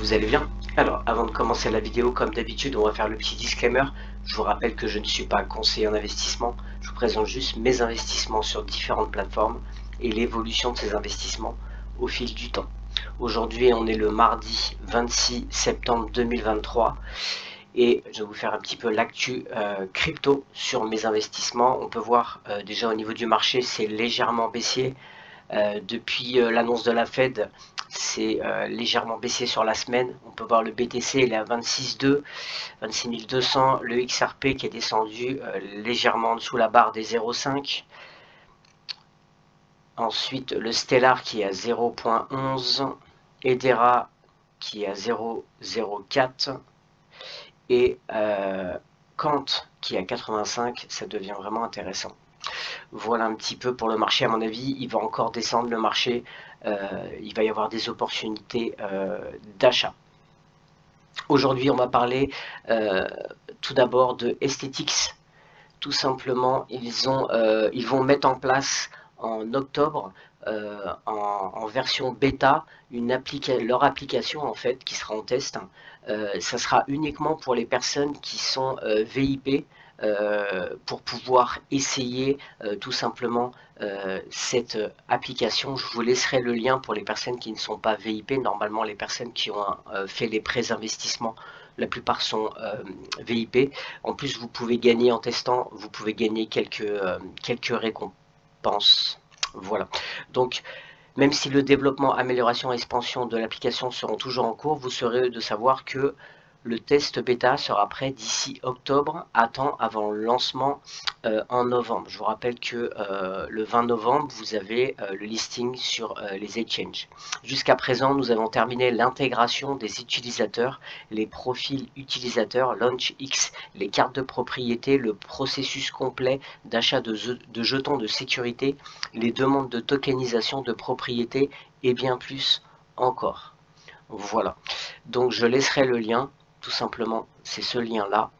vous allez bien? Alors, avant de commencer la vidéo, comme d'habitude, on va faire le petit disclaimer. Je vous rappelle que je ne suis pas conseiller en investissement. Je vous présente juste mes investissements sur différentes plateformes et l'évolution de ces investissements au fil du temps. Aujourd'hui, on est le mardi 26 septembre 2023 et je vais vous faire un petit peu l'actu crypto sur mes investissements. On peut voir déjà au niveau du marché, c'est légèrement baissier. Depuis l'annonce de la Fed, c'est légèrement baissé sur la semaine. On peut voir le BTC, il est à 26,2, 26 200. Le XRP qui est descendu légèrement en dessous la barre des 0,5. Ensuite, le Stellar qui est à 0,11. Hedera qui est à 0,04. Et Kant qui est à 85. Ça devient vraiment intéressant. Voilà un petit peu pour le marché. À mon avis, il va encore descendre le marché. Il va y avoir des opportunités d'achat. Aujourd'hui, on va parler tout d'abord de Aesthetics. Tout simplement, ils vont mettre en place en octobre, en version bêta, leur application en fait qui sera en test. Ça sera uniquement pour les personnes qui sont VIP. Pour pouvoir essayer tout simplement cette application. Je vous laisserai le lien pour les personnes qui ne sont pas VIP. Normalement, les personnes qui ont fait les pré-investissements, la plupart sont VIP. En plus, vous pouvez gagner en testant, vous pouvez gagner quelques récompenses. Voilà. Donc, même si le développement, amélioration et expansion de l'application seront toujours en cours, vous serez de savoir que le test bêta sera prêt d'ici octobre, avant le lancement en novembre. Je vous rappelle que le 20 novembre, vous avez le listing sur les exchanges. Jusqu'à présent, nous avons terminé l'intégration des utilisateurs, les profils utilisateurs, LaunchX, les cartes de propriété, le processus complet d'achat de jetons de sécurité, les demandes de tokenisation de propriété et bien plus encore. Voilà, donc je laisserai le lien. Tout simplement, c'est ce lien-là.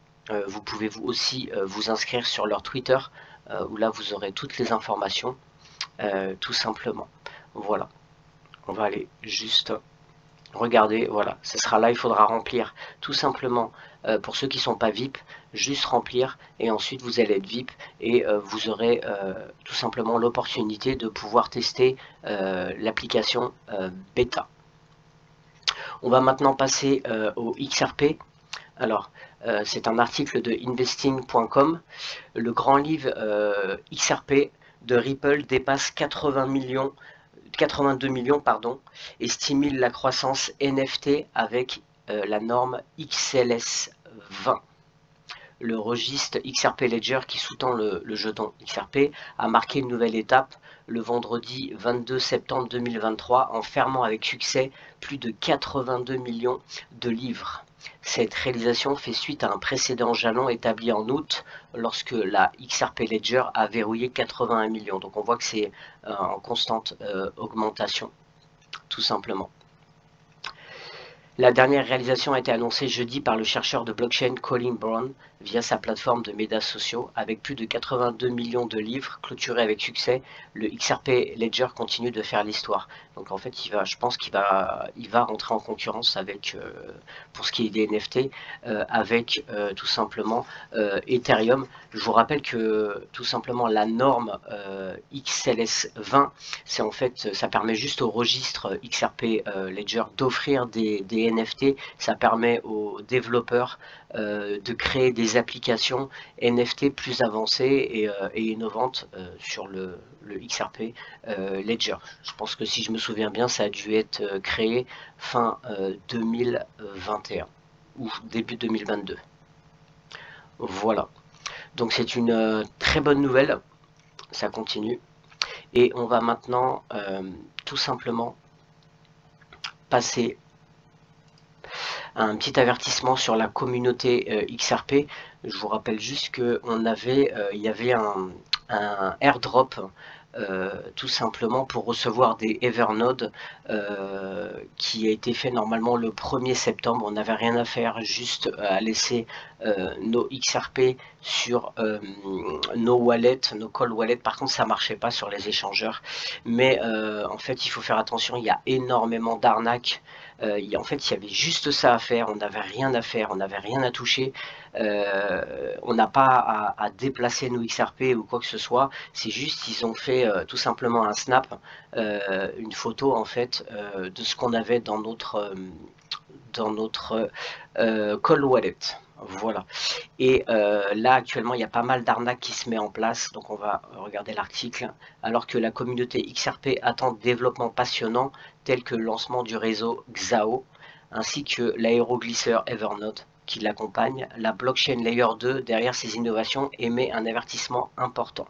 Vous pouvez vous aussi vous inscrire sur leur Twitter, où là vous aurez toutes les informations, tout simplement. Voilà, on va aller juste regarder. Voilà, ce sera là, il faudra remplir tout simplement, pour ceux qui ne sont pas VIP, juste remplir, et ensuite vous allez être VIP, et vous aurez tout simplement l'opportunité de pouvoir tester l'application bêta. On va maintenant passer au XRP. Alors, c'est un article de investing.com. Le grand livre XRP de Ripple dépasse 82 millions, et stimule la croissance NFT avec la norme XLS 20. Le registre XRP Ledger qui sous-tend le jeton XRP a marqué une nouvelle étape le vendredi 22 septembre 2023 en fermant avec succès plus de 82 millions de livres. Cette réalisation fait suite à un précédent jalon établi en août lorsque la XRP Ledger a verrouillé 81 millions. Donc on voit que c'est en constante augmentation, tout simplement. La dernière réalisation a été annoncée jeudi par le chercheur de blockchain Colin Brown via sa plateforme de médias sociaux. Avec plus de 82 millions de livres clôturés avec succès, le XRP Ledger continue de faire l'histoire. Donc en fait, je pense qu'il va rentrer en concurrence avec, pour ce qui est des NFT, avec tout simplement Ethereum. Je vous rappelle que tout simplement la norme XLS 20, c'est en fait, ça permet juste au registre XRP Ledger d'offrir des NFT. Ça permet aux développeurs de créer des applications NFT plus avancées et innovantes sur le XRP Ledger. Je pense que si je me souviens bien, ça a dû être créé fin 2021 ou début 2022. Voilà. Donc c'est une très bonne nouvelle. Ça continue. Et on va maintenant tout simplement passer à un petit avertissement sur la communauté XRP. Je vous rappelle juste qu'il y avait un airdrop tout simplement pour recevoir des Evernodes qui a été fait normalement le 1er septembre. On n'avait rien à faire, juste à laisser nos XRP sur nos wallets, nos cold wallets. Par contre, ça marchait pas sur les échangeurs. Mais en fait, il faut faire attention, il y a énormément d'arnaques En fait, il y avait juste ça à faire, on n'avait rien à faire, on n'avait rien à toucher, on n'a pas à déplacer nos XRP ou quoi que ce soit, c'est juste ils ont fait tout simplement un snap, une photo en fait de ce qu'on avait dans notre Cold Wallet. Voilà. Et là actuellement il y a pas mal d'arnaques qui se met en place, donc on va regarder l'article. Alors que la communauté XRP attend de développements passionnants tels que le lancement du réseau XAO ainsi que l'aéroglisseur Evernote qui l'accompagne, la blockchain Layer 2 derrière ces innovations émet un avertissement important.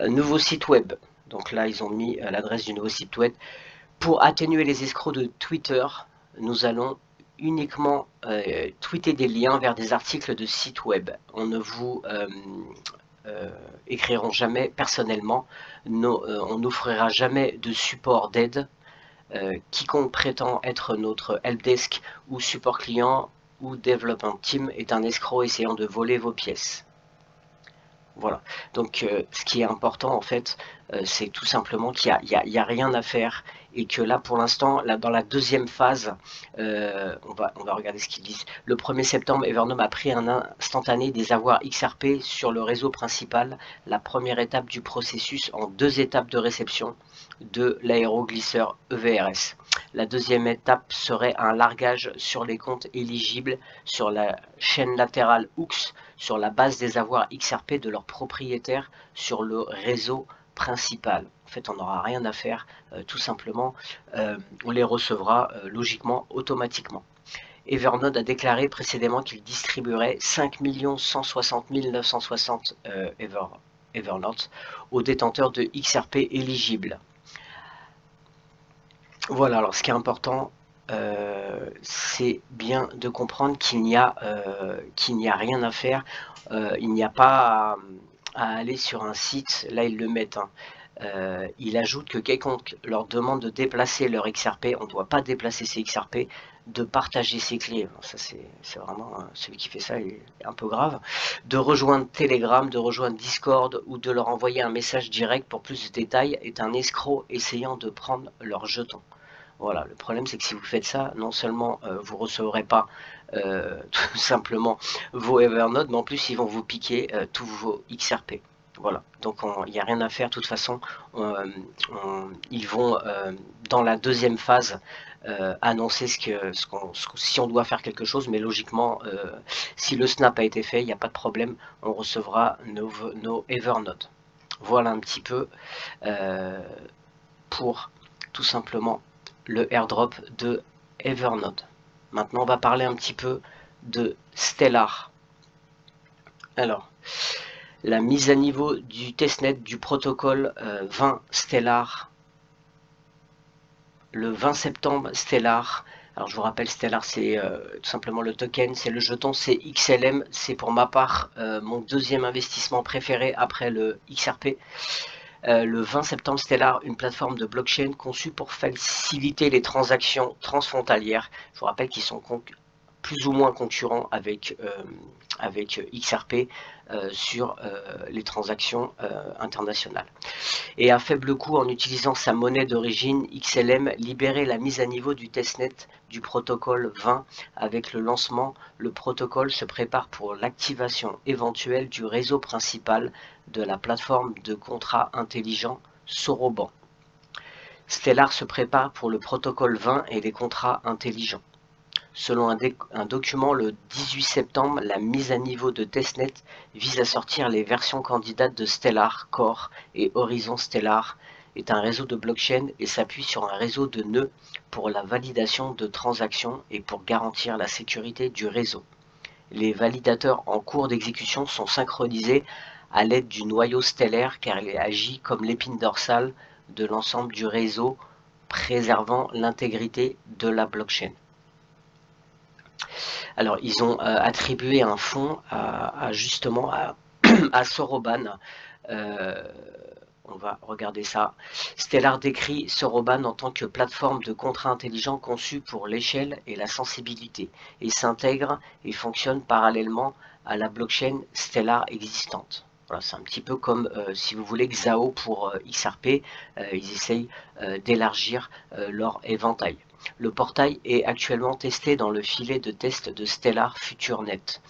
Nouveau site web, donc là ils ont mis l'adresse du nouveau site web. Pour atténuer les escrocs de Twitter, nous allons uniquement tweeter des liens vers des articles de sites web. On ne vous écrirons jamais personnellement, on n'offrira jamais de support d'aide. Quiconque prétend être notre helpdesk ou support client ou development team est un escroc essayant de voler vos pièces. Voilà, donc ce qui est important en fait, c'est tout simplement qu'il n'y a rien à faire et que là pour l'instant, dans la deuxième phase, on va regarder ce qu'ils disent. Le 1er septembre, Evernote a pris un instantané des avoirs XRP sur le réseau principal, la première étape du processus en 2 étapes de réception de l'aéroglisseur EVRS. La deuxième étape serait un largage sur les comptes éligibles sur la chaîne latérale OOX sur la base des avoirs XRP de leurs propriétaires sur le réseau principal. En fait, on n'aura rien à faire, tout simplement, on les recevra logiquement, automatiquement. Evernote a déclaré précédemment qu'il distribuerait 5 160 960 Evernote aux détenteurs de XRP éligibles. Voilà, alors ce qui est important, c'est bien de comprendre qu'il n'y a rien à faire, il n'y a pas à aller sur un site, là ils le mettent, hein. Il ajoute que quiconque leur demande de déplacer leur XRP, on ne doit pas déplacer ses XRP, de partager ses clés, bon, ça c'est vraiment, celui qui fait ça il est un peu grave, de rejoindre Telegram, de rejoindre Discord ou de leur envoyer un message direct pour plus de détails est un escroc essayant de prendre leurs jetons. Voilà, le problème c'est que si vous faites ça, non seulement vous ne recevrez pas tout simplement vos Evernote, mais en plus ils vont vous piquer tous vos XRP. Voilà, donc il n'y a rien à faire, de toute façon, ils vont dans la deuxième phase annoncer si on doit faire quelque chose, mais logiquement, si le snap a été fait, il n'y a pas de problème, on recevra nos Evernote. Voilà un petit peu pour tout simplement le airdrop de Evernote. Maintenant, on va parler un petit peu de Stellar. Alors, la mise à niveau du testnet du protocole 20 Stellar, le 20 septembre Stellar. Alors je vous rappelle, Stellar c'est tout simplement le token, c'est le jeton, c'est XLM, c'est pour ma part mon deuxième investissement préféré après le XRP. Le 20 septembre, Stellar, une plateforme de blockchain conçue pour faciliter les transactions transfrontalières. Je vous rappelle qu'ils sont plus ou moins concurrents avec XRP sur les transactions internationales. Et à faible coût, en utilisant sa monnaie d'origine, XLM libérait la mise à niveau du testnet du protocole 20. Avec le lancement, le protocole se prépare pour l'activation éventuelle du réseau principal de la plateforme de contrats intelligents Soroban. Stellar se prépare pour le protocole 20 et les contrats intelligents. Selon un document le 18 septembre, la mise à niveau de testnet vise à sortir les versions candidates de Stellar Core et Horizon Stellar est un réseau de blockchain et s'appuie sur un réseau de nœuds pour la validation de transactions et pour garantir la sécurité du réseau. Les validateurs en cours d'exécution sont synchronisés à l'aide du noyau stellaire car il agit comme l'épine dorsale de l'ensemble du réseau, préservant l'intégrité de la blockchain. Alors, ils ont attribué un fonds justement à Soroban. On va regarder ça. Stellar décrit Soroban en tant que plateforme de contrats intelligents conçue pour l'échelle et la sensibilité et s'intègre et fonctionne parallèlement à la blockchain Stellar existante. Voilà, c'est un petit peu comme, si vous voulez, Xao pour XRP, ils essayent d'élargir leur éventail. Le portail est actuellement testé dans le filet de test de Stellar FutureNet.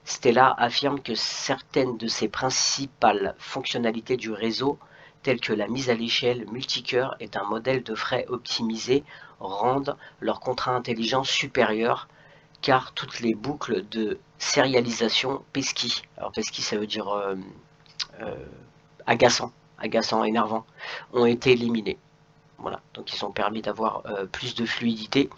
Stellar affirme que certaines de ses principales fonctionnalités du réseau, telles que la mise à l'échelle multicœur et un modèle de frais optimisé, rendent leur contrat intelligent supérieur, car toutes les boucles de sérialisation pesky, alors pesky ça veut dire agaçant, énervant, ont été éliminés. Voilà, donc ils ont permis d'avoir plus de fluidité,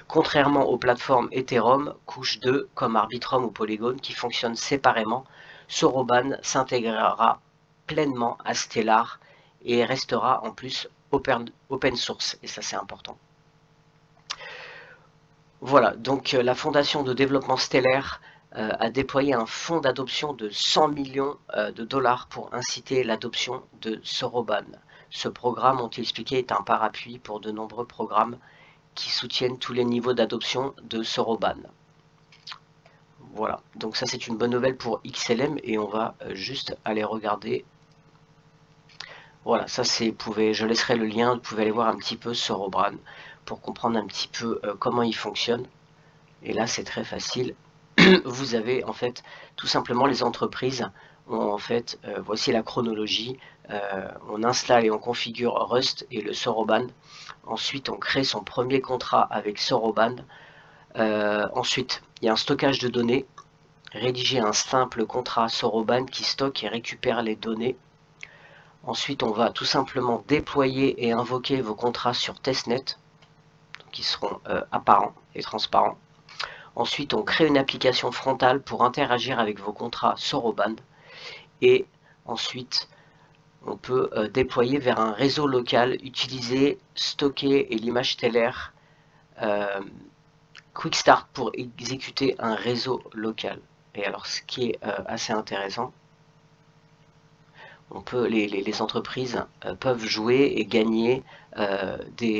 contrairement aux plateformes Ethereum, couche 2, comme Arbitrum ou Polygon, qui fonctionnent séparément. Soroban s'intégrera pleinement à Stellar et restera en plus open source, et ça c'est important. Voilà, donc la fondation de développement Stellar a déployé un fonds d'adoption de 100 millions de dollars pour inciter l'adoption de Soroban. Ce programme, ont-ils expliqué, est un parapluie pour de nombreux programmes qui soutiennent tous les niveaux d'adoption de Soroban. Voilà, donc ça c'est une bonne nouvelle pour XLM et on va juste aller regarder. Voilà, ça c'est, je laisserai le lien, vous pouvez aller voir un petit peu Soroban pour comprendre un petit peu comment il fonctionne. Et là c'est très facile. Vous avez en fait tout simplement les entreprises ont en fait, voici la chronologie, on installe et on configure Rust et le Soroban. Ensuite on crée son premier contrat avec Soroban. Ensuite il y a un stockage de données, rédiger un simple contrat Soroban qui stocke et récupère les données. Ensuite on va tout simplement déployer et invoquer vos contrats sur testnet, qui seront apparents et transparents. Ensuite, on crée une application frontale pour interagir avec vos contrats Soroban. Et ensuite, on peut déployer vers un réseau local, utiliser, stocker et l'image stellaire Quick Start pour exécuter un réseau local. Et alors, ce qui est assez intéressant, on peut, les entreprises peuvent jouer et gagner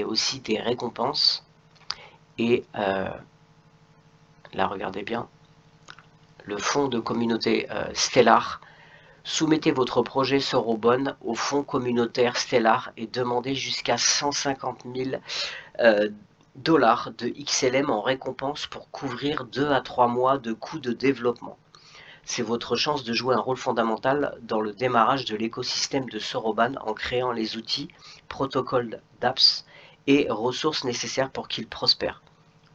aussi des récompenses. Et là, regardez bien, le fonds de communauté Stellar. Soumettez votre projet Soroban au fonds communautaire Stellar et demandez jusqu'à 150 000 dollars de XLM en récompense pour couvrir 2 à 3 mois de coûts de développement. C'est votre chance de jouer un rôle fondamental dans le démarrage de l'écosystème de Soroban en créant les outils, protocoles d'apps et ressources nécessaires pour qu'il prospère.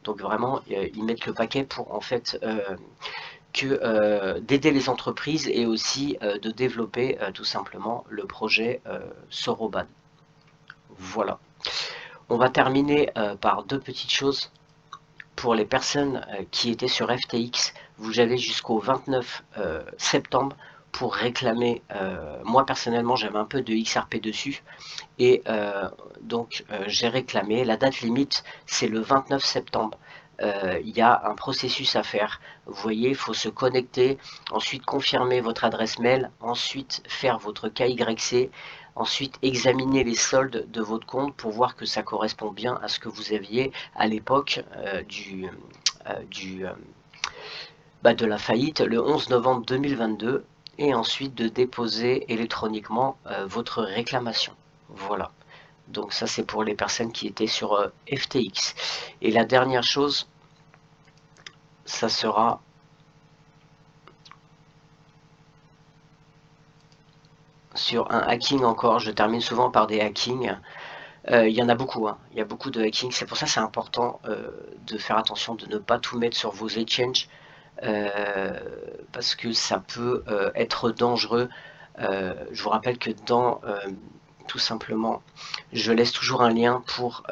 Donc vraiment, ils mettent le paquet pour en fait d'aider les entreprises et aussi de développer tout simplement le projet Soroban. Voilà. On va terminer par deux petites choses. Pour les personnes qui étaient sur FTX, vous avez jusqu'au 29 septembre pour réclamer. Moi personnellement, j'avais un peu de XRP dessus et donc j'ai réclamé. La date limite, c'est le 29 septembre. Il y a un processus à faire. Vous voyez, il faut se connecter, ensuite confirmer votre adresse mail, ensuite faire votre KYC, ensuite examiner les soldes de votre compte pour voir que ça correspond bien à ce que vous aviez à l'époque de la faillite le 11 novembre 2022 et ensuite de déposer électroniquement votre réclamation. Voilà. Donc ça c'est pour les personnes qui étaient sur FTX. Et la dernière chose, ça sera sur un hacking encore. Je termine souvent par des hackings. Il y en a beaucoup, hein. Il y a beaucoup de hacking. C'est pour ça que c'est important de faire attention de ne pas tout mettre sur vos exchanges parce que ça peut être dangereux. Je vous rappelle que dans tout simplement, je laisse toujours un lien pour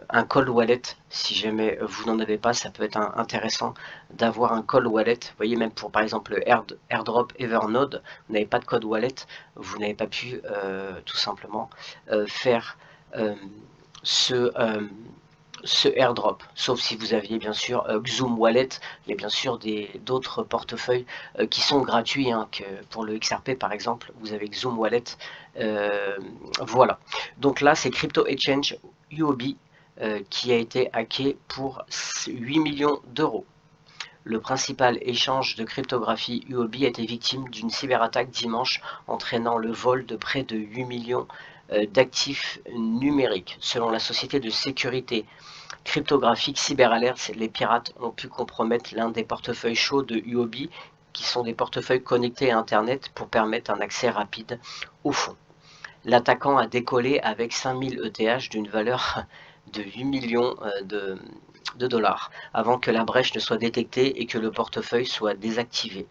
un cold wallet. Si jamais vous n'en avez pas, ça peut être intéressant d'avoir un cold wallet. Vous voyez, même pour par exemple le airdrop Evernode, vous n'avez pas de code wallet, vous n'avez pas pu tout simplement faire ce airdrop, sauf si vous aviez bien sûr Xoom Wallet, il y a bien sûr d'autres portefeuilles qui sont gratuits, hein, que pour le XRP par exemple, vous avez Xoom Wallet, voilà. Donc là c'est Crypto Exchange UOB qui a été hacké pour 8 millions d'euros. Le principal échange de cryptographie Huobi a été victime d'une cyberattaque dimanche entraînant le vol de près de 8 millions d'actifs numériques. Selon la société de sécurité cryptographique CyberAlert, les pirates ont pu compromettre l'un des portefeuilles chauds de Huobi, qui sont des portefeuilles connectés à Internet pour permettre un accès rapide aux fonds. L'attaquant a décollé avec 5000 ETH d'une valeur de 8 millions de dollars, avant que la brèche ne soit détectée et que le portefeuille soit désactivé.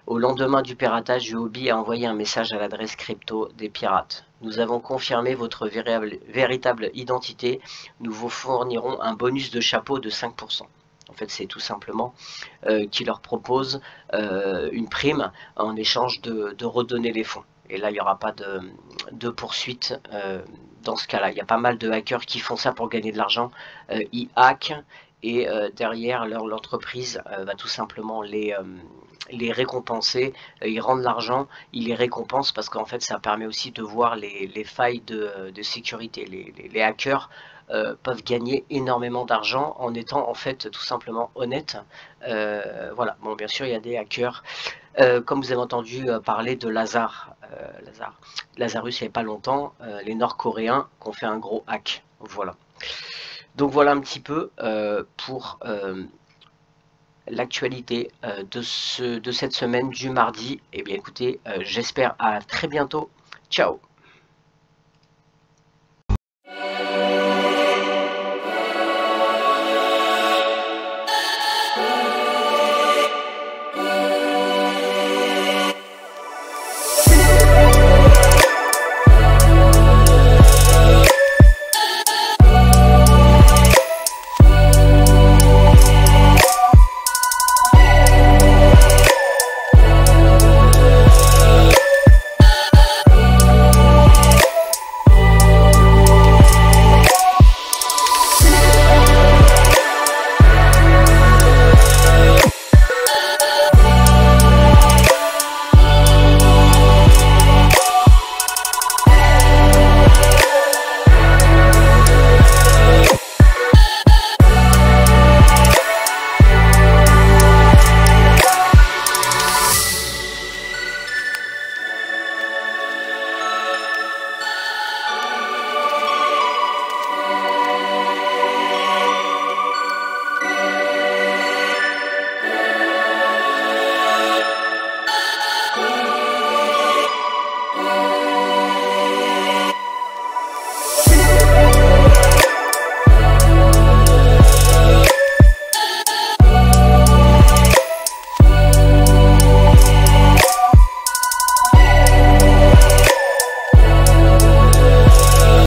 Au lendemain du piratage, Huobi a envoyé un message à l'adresse crypto des pirates. Nous avons confirmé votre véritable identité. Nous vous fournirons un bonus de chapeau de 5%. En fait, c'est tout simplement qui leur propose une prime en échange de redonner les fonds. Et là, il n'y aura pas de poursuite dans ce cas-là. Il y a pas mal de hackers qui font ça pour gagner de l'argent. Ils hackent et derrière, l'entreprise va tout simplement les récompenser. Ils rendent l'argent, ils les récompensent parce qu'en fait, ça permet aussi de voir les failles de sécurité. Les hackers peuvent gagner énormément d'argent en étant en fait tout simplement honnêtes. Voilà, bon, bien sûr, il y a des hackers. Comme vous avez entendu parler de Lazarus il n'y a pas longtemps, les Nord-Coréens qui ont fait un gros hack. Voilà. Donc voilà un petit peu pour l'actualité de cette semaine du mardi. Et bien écoutez, j'espère à très bientôt. Ciao.